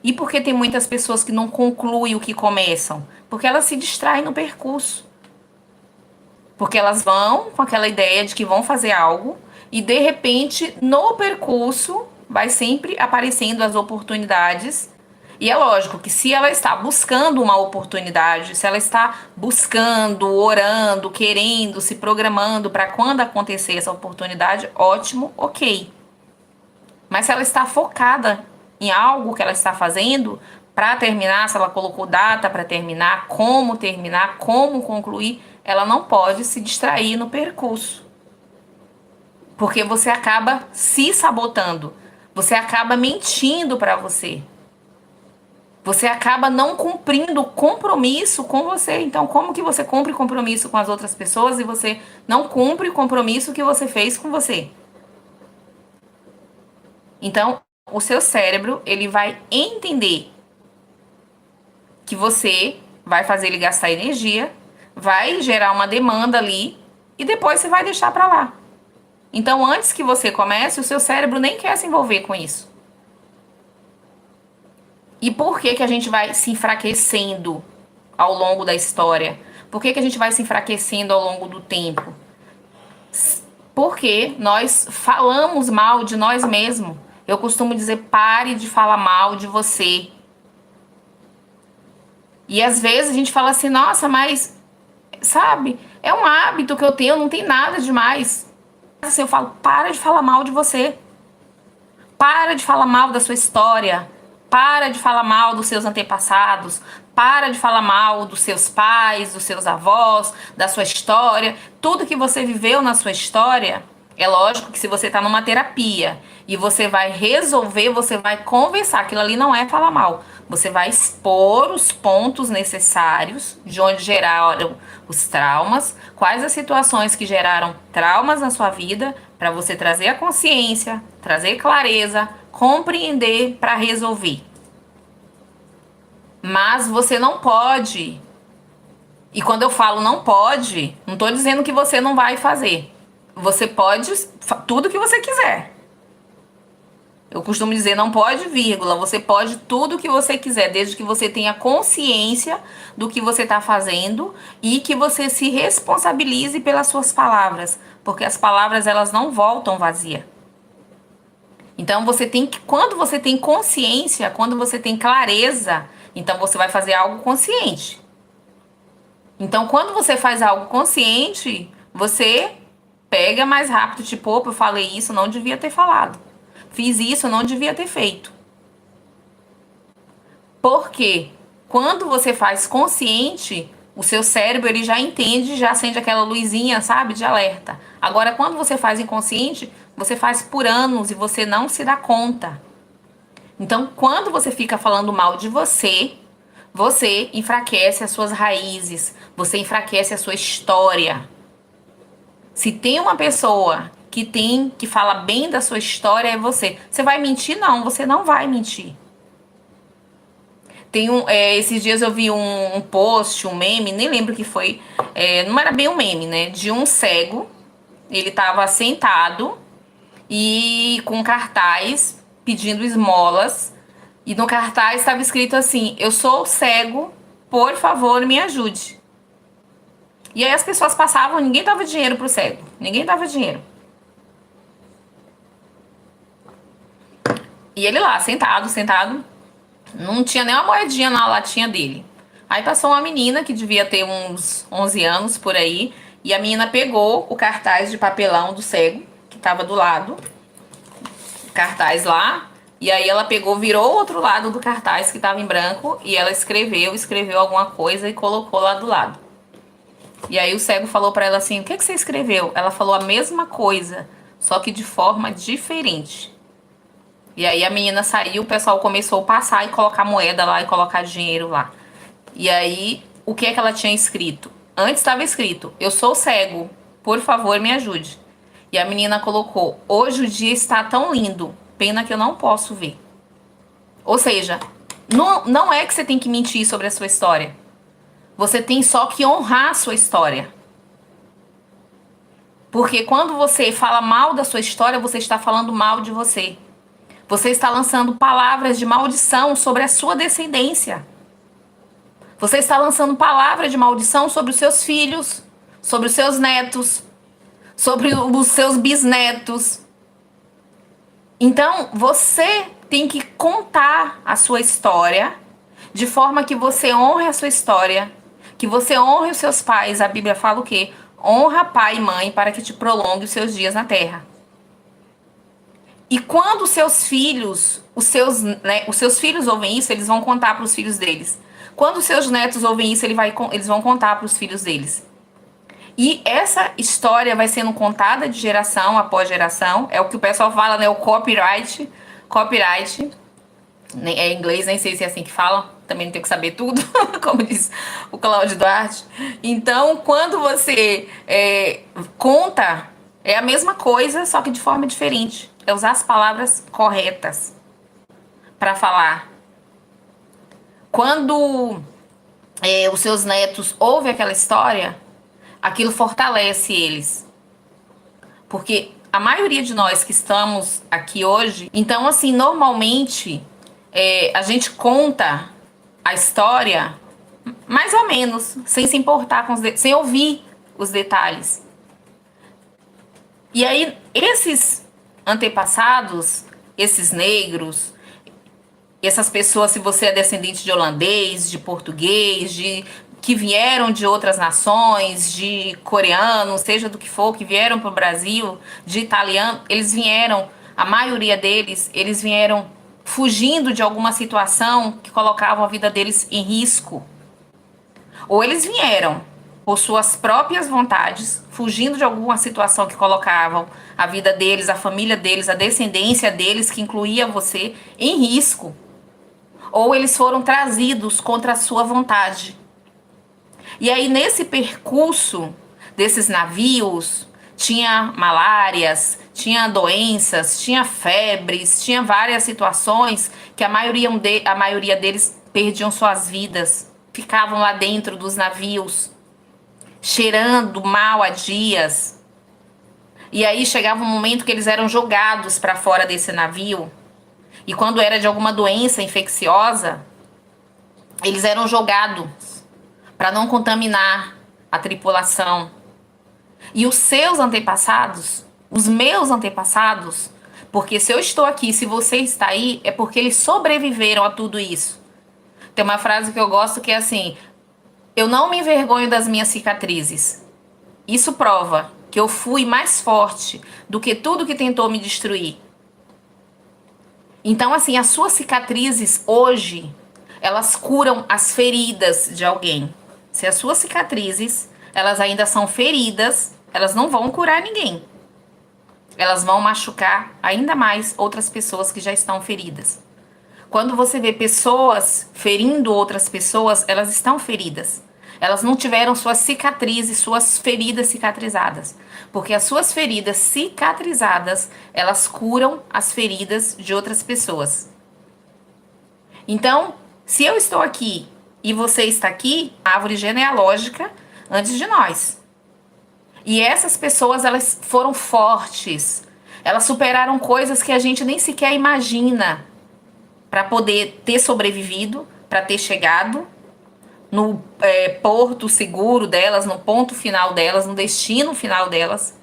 E por que tem muitas pessoas que não concluem o que começam? Porque elas se distraem no percurso. Porque elas vão com aquela ideia de que vão fazer algo e de repente no percurso vai sempre aparecendo as oportunidades. E é lógico que se ela está buscando uma oportunidade, se ela está buscando, orando, querendo, se programando para quando acontecer essa oportunidade, ótimo, ok. Mas se ela está focada em algo que ela está fazendo para terminar, se ela colocou data para terminar, como concluir, ela não pode se distrair no percurso. Porque você acaba se sabotando. Você acaba mentindo para você. Você acaba não cumprindo o compromisso com você. Então, como que você cumpre compromisso com as outras pessoas e você não cumpre o compromisso que você fez com você? Então, o seu cérebro, ele vai entender que você vai fazer ele gastar energia, vai gerar uma demanda ali e depois você vai deixar para lá. Então, antes que você comece, o seu cérebro nem quer se envolver com isso. E por que que a gente vai se enfraquecendo ao longo da história? Por que que a gente vai se enfraquecendo ao longo do tempo? Porque nós falamos mal de nós mesmos. Eu costumo dizer, pare de falar mal de você. E às vezes a gente fala assim, nossa, mas, sabe, é um hábito que eu tenho, não tem nada demais. Assim, eu falo, para de falar mal de você. Para de falar mal da sua história. Para de falar mal dos seus antepassados. Para de falar mal dos seus pais, dos seus avós, da sua história. Tudo que você viveu na sua história, é lógico que se você está numa terapia e você vai resolver, você vai conversar. Aquilo ali não é falar mal. Você vai expor os pontos necessários de onde geraram os traumas, quais as situações que geraram traumas na sua vida, para você trazer a consciência, trazer clareza, compreender para resolver. Mas você não pode. E quando eu falo não pode, não estou dizendo que você não vai fazer. Você pode tudo que você quiser. Eu costumo dizer, não pode, vírgula. Você pode tudo o que você quiser, desde que você tenha consciência do que você está fazendo e que você se responsabilize pelas suas palavras, porque as palavras elas não voltam vazias. Então você tem que, quando você tem consciência, quando você tem clareza, então você vai fazer algo consciente. Então quando você faz algo consciente, você pega mais rápido, tipo, opa, eu falei isso, não devia ter falado. Fiz isso, não devia ter feito. Porque quando você faz consciente, o seu cérebro ele já entende, já acende aquela luzinha, sabe, de alerta. Agora, quando você faz inconsciente, você faz por anos e você não se dá conta. Então, quando você fica falando mal de você, você enfraquece as suas raízes, você enfraquece a sua história. Se tem uma pessoa que fala bem da sua história, é você. Você vai mentir? Não, você não vai mentir. Esses dias eu vi um post, um meme, nem lembro o que foi. Não era bem um meme, né? De um cego. Ele tava sentado e com cartaz pedindo esmolas. E no cartaz estava escrito assim: eu sou cego, por favor, me ajude. E aí as pessoas passavam, ninguém dava dinheiro pro cego. Ninguém dava dinheiro. E ele lá, sentado, não tinha nem uma moedinha na latinha dele. Aí passou uma menina que devia ter uns 11 anos por aí, e a menina pegou o cartaz de papelão do cego, que tava do lado, o cartaz lá, e aí ela pegou, virou o outro lado do cartaz que tava em branco, e ela escreveu alguma coisa e colocou lá do lado. E aí o cego falou pra ela assim, o que você escreveu? Ela falou a mesma coisa, só que de forma diferente. E aí a menina saiu, o pessoal começou a passar e colocar moeda lá e colocar dinheiro lá. E aí, o que é que ela tinha escrito? Antes estava escrito, eu sou cego, por favor me ajude. E a menina colocou, hoje o dia está tão lindo, pena que eu não posso ver. Ou seja, não é que você tem que mentir sobre a sua história. Você tem só que honrar a sua história. Porque quando você fala mal da sua história, você está falando mal de você. Você está lançando palavras de maldição sobre a sua descendência. Você está lançando palavras de maldição sobre os seus filhos, sobre os seus netos, sobre os seus bisnetos. Então, você tem que contar a sua história de forma que você honre a sua história, que você honre os seus pais. A Bíblia fala o quê? Honra pai e mãe para que te prolongue os seus dias na terra. E quando os seus filhos ouvem isso, eles vão contar para os filhos deles. Quando os seus netos ouvem isso, eles vão contar para os filhos deles. E essa história vai sendo contada de geração após geração. É o que o pessoal fala, né? O copyright. Copyright. É em inglês, nem sei se é assim que fala. Também não tenho que saber tudo, como diz o Cláudio Duarte. Então, quando você conta, é a mesma coisa, só que de forma diferente. É usar as palavras corretas para falar. Quando os seus netos ouvem aquela história, aquilo fortalece eles. Porque a maioria de nós que estamos aqui hoje, então assim, normalmente a gente conta a história mais ou menos, sem se importar com sem ouvir os detalhes. E aí, esses antepassados, esses negros, essas pessoas, se você é descendente de holandês, de português, que vieram de outras nações, de coreano, seja do que for, que vieram para o Brasil, de italiano, eles vieram, a maioria deles, eles vieram fugindo de alguma situação que colocava a vida deles em risco. Ou eles vieram por suas próprias vontades, fugindo de alguma situação que colocavam a vida deles, a família deles, a descendência deles, que incluía você, em risco. Ou eles foram trazidos contra a sua vontade. E aí, nesse percurso desses navios, tinha malárias, tinha doenças, tinha febres, tinha várias situações que a maioria deles perdiam suas vidas. Ficavam lá dentro dos navios, cheirando mal há dias. E aí chegava um momento que eles eram jogados para fora desse navio. E quando era de alguma doença infecciosa, eles eram jogados para não contaminar a tripulação. E os seus antepassados, os meus antepassados, porque se eu estou aqui, se você está aí, é porque eles sobreviveram a tudo isso. Tem uma frase que eu gosto que é assim: eu não me envergonho das minhas cicatrizes. Isso prova que eu fui mais forte do que tudo que tentou me destruir. Então, assim, as suas cicatrizes hoje, elas curam as feridas de alguém. Se as suas cicatrizes, elas ainda são feridas, elas não vão curar ninguém. Elas vão machucar ainda mais outras pessoas que já estão feridas. Quando você vê pessoas ferindo outras pessoas, elas estão feridas. Elas não tiveram suas cicatrizes, suas feridas cicatrizadas. Porque as suas feridas cicatrizadas, elas curam as feridas de outras pessoas. Então, se eu estou aqui e você está aqui, árvore genealógica antes de nós. E essas pessoas, elas foram fortes. Elas superaram coisas que a gente nem sequer imagina para poder ter sobrevivido, para ter chegado no porto seguro delas, no ponto final delas, no destino final delas.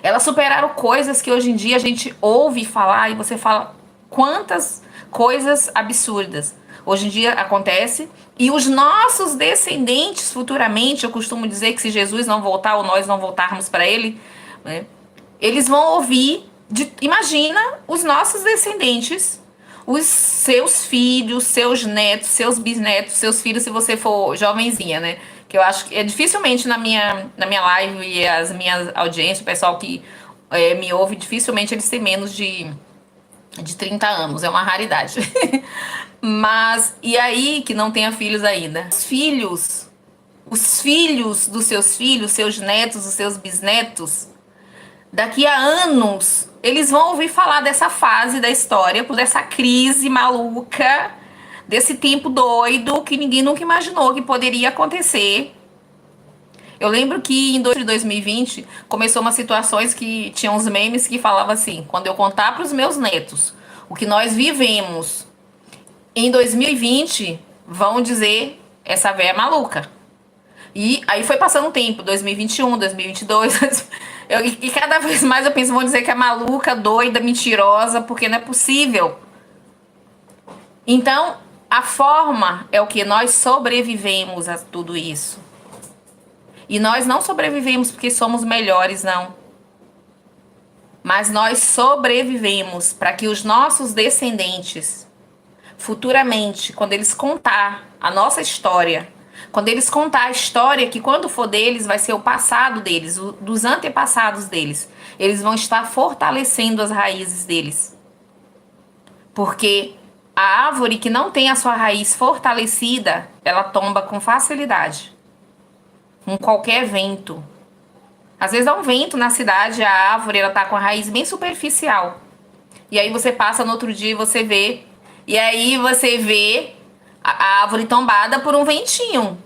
Elas superaram coisas que hoje em dia a gente ouve falar e você fala quantas coisas absurdas. Hoje em dia acontece e os nossos descendentes futuramente, eu costumo dizer que se Jesus não voltar ou nós não voltarmos para ele, né, eles vão ouvir, imagina os nossos descendentes, os seus filhos, seus netos, seus bisnetos, seus filhos, se você for jovenzinha, né? Que eu acho que dificilmente na minha live e as minhas audiências, o pessoal que me ouve, dificilmente eles têm menos de 30 anos, é uma raridade. Mas, e aí que não tenha filhos ainda? Os filhos dos seus filhos, seus netos, os seus bisnetos, daqui a anos, eles vão ouvir falar dessa fase da história, dessa crise maluca, desse tempo doido que ninguém nunca imaginou que poderia acontecer. Eu lembro que em 2020 começou umas situações que tinham uns memes que falavam assim: quando eu contar para os meus netos O que nós vivemos em 2020, vão dizer, essa véia é maluca. E aí foi passando o tempo, 2021, 2022, e cada vez mais eu penso, vão dizer que é maluca, doida, mentirosa, porque não é possível. Então, a forma é o que nós sobrevivemos a tudo isso. E nós não sobrevivemos porque somos melhores, não. Mas nós sobrevivemos para que os nossos descendentes, futuramente, quando eles contar a nossa história, quando eles contar a história que quando for deles, vai ser o passado deles, dos antepassados deles, eles vão estar fortalecendo as raízes deles. Porque a árvore que não tem a sua raiz fortalecida, ela tomba com facilidade. Com qualquer vento. Às vezes dá um vento na cidade, a árvore ela tá com a raiz bem superficial. E aí você passa no outro dia e você vê. E aí você vê a árvore tombada por um ventinho.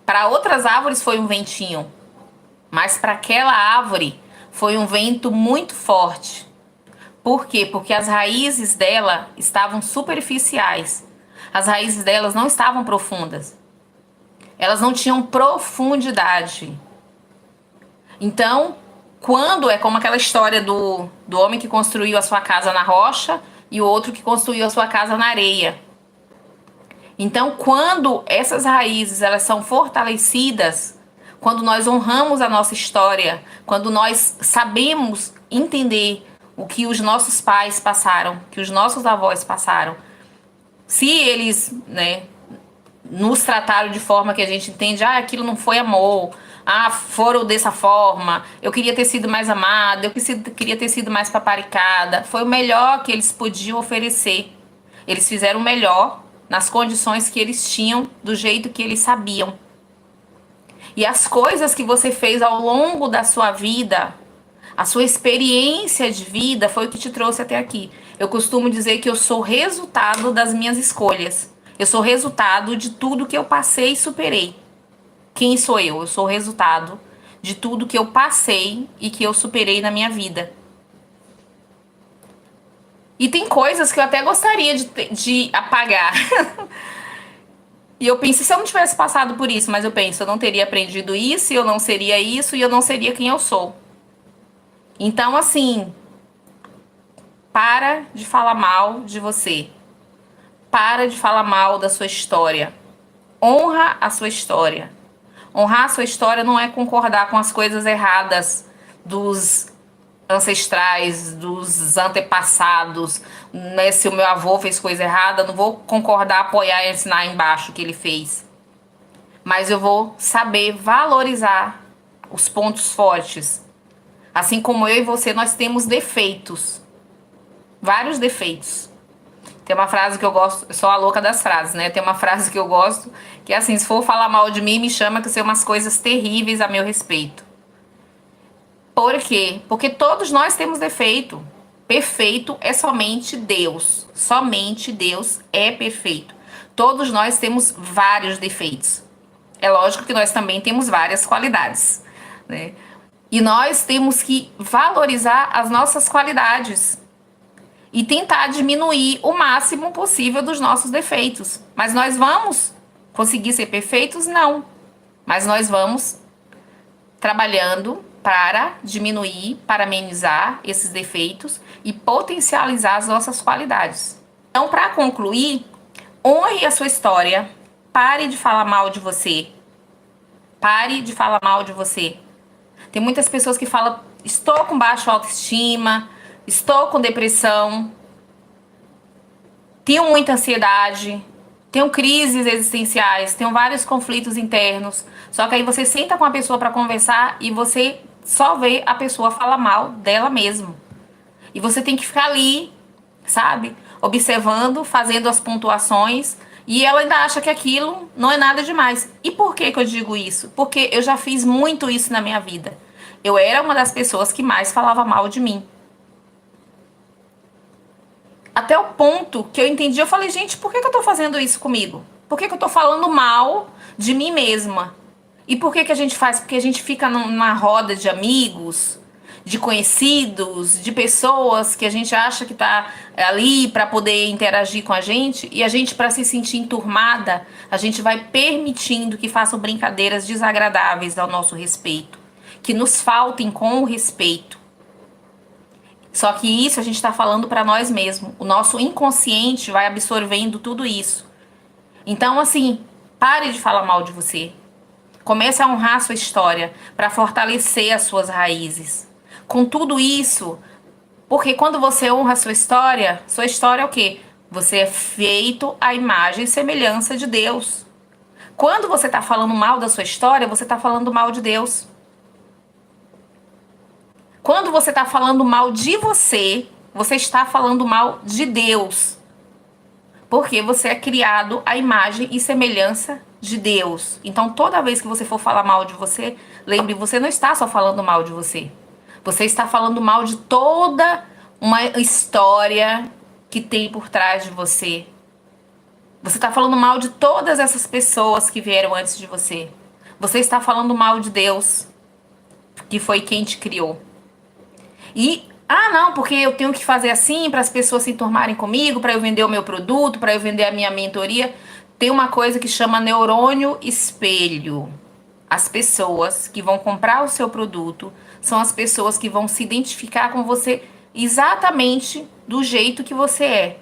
Para outras árvores foi um ventinho. Mas para aquela árvore foi um vento muito forte. Por quê? Porque as raízes dela estavam superficiais. As raízes delas não estavam profundas. Elas não tinham profundidade. Então, quando é como aquela história do homem que construiu a sua casa na rocha e o outro que construiu a sua casa na areia. Então, quando essas raízes elas são fortalecidas, quando nós honramos a nossa história, quando nós sabemos entender o que os nossos pais passaram, que os nossos avós passaram, se eles, nos trataram de forma que a gente entende, aquilo não foi amor, foram dessa forma, eu queria ter sido mais amada, queria ter sido mais paparicada, foi o melhor que eles podiam oferecer. Eles fizeram o melhor nas condições que eles tinham, do jeito que eles sabiam. E as coisas que você fez ao longo da sua vida, a sua experiência de vida foi o que te trouxe até aqui. Eu costumo dizer que eu sou resultado das minhas escolhas. Eu sou resultado de tudo que eu passei e superei. Quem sou eu? Eu sou resultado de tudo que eu passei e que eu superei na minha vida. E tem coisas que eu até gostaria de apagar. E eu penso, se eu não tivesse passado por isso, mas eu penso, eu não teria aprendido isso, eu não seria isso, e eu não seria quem eu sou. Então, assim, para de falar mal de você. Para de falar mal da sua história. Honra a sua história. Honrar a sua história não é concordar com as coisas erradas dos ancestrais, dos antepassados. Se o meu avô fez coisa errada, não vou concordar, apoiar e ensinar embaixo o que ele fez. Mas eu vou saber valorizar os pontos fortes. Assim como eu e você, nós temos defeitos. Vários defeitos. Tem uma frase que eu gosto, eu sou a louca das frases, né? Tem uma frase que eu gosto, que é assim, se for falar mal de mim, me chama que eu sei umas coisas terríveis a meu respeito. Por quê? Porque todos nós temos defeito. Perfeito é somente Deus. Somente Deus é perfeito. Todos nós temos vários defeitos. É lógico que nós também temos várias qualidades, né? E nós temos que valorizar as nossas qualidades e tentar diminuir o máximo possível dos nossos defeitos. Mas nós vamos conseguir ser perfeitos? Não. Mas nós vamos trabalhando para diminuir, para amenizar esses defeitos e potencializar as nossas qualidades. Então, para concluir, honre a sua história. Pare de falar mal de você. Pare de falar mal de você. Tem muitas pessoas que falam, estou com baixa autoestima, estou com depressão, tenho muita ansiedade, tenho crises existenciais, tenho vários conflitos internos. Só que aí você senta com a pessoa para conversar e você só vê a pessoa falar mal dela mesma. E você tem que ficar ali, sabe? Observando, fazendo as pontuações. E ela ainda acha que aquilo não é nada demais. E por que eu digo isso? Porque eu já fiz muito isso na minha vida. Eu era uma das pessoas que mais falava mal de mim. Até o ponto que eu entendi, eu falei, gente, por que eu tô fazendo isso comigo? Por que eu tô falando mal de mim mesma? E por que a gente faz? Porque a gente fica numa roda de amigos, de conhecidos, de pessoas que a gente acha que tá ali para poder interagir com a gente, e a gente, para se sentir enturmada, a gente vai permitindo que façam brincadeiras desagradáveis ao nosso respeito, que nos faltem com o respeito. Só que isso a gente está falando para nós mesmos. O nosso inconsciente vai absorvendo tudo isso. Então, assim, pare de falar mal de você. Comece a honrar a sua história para fortalecer as suas raízes. Com tudo isso, porque quando você honra a sua história é o quê? Você é feito à imagem e semelhança de Deus. Quando você está falando mal da sua história, você está falando mal de Deus. Quando você está falando mal de você, você está falando mal de Deus. Porque você é criado à imagem e semelhança de Deus. Então, toda vez que você for falar mal de você, lembre, você não está só falando mal de você. Você está falando mal de toda uma história que tem por trás de você. Você está falando mal de todas essas pessoas que vieram antes de você. Você está falando mal de Deus, que foi quem te criou. E, não, porque eu tenho que fazer assim para as pessoas se enturmarem comigo, para eu vender o meu produto, para eu vender a minha mentoria. Tem uma coisa que chama neurônio espelho. As pessoas que vão comprar o seu produto são as pessoas que vão se identificar com você exatamente do jeito que você é.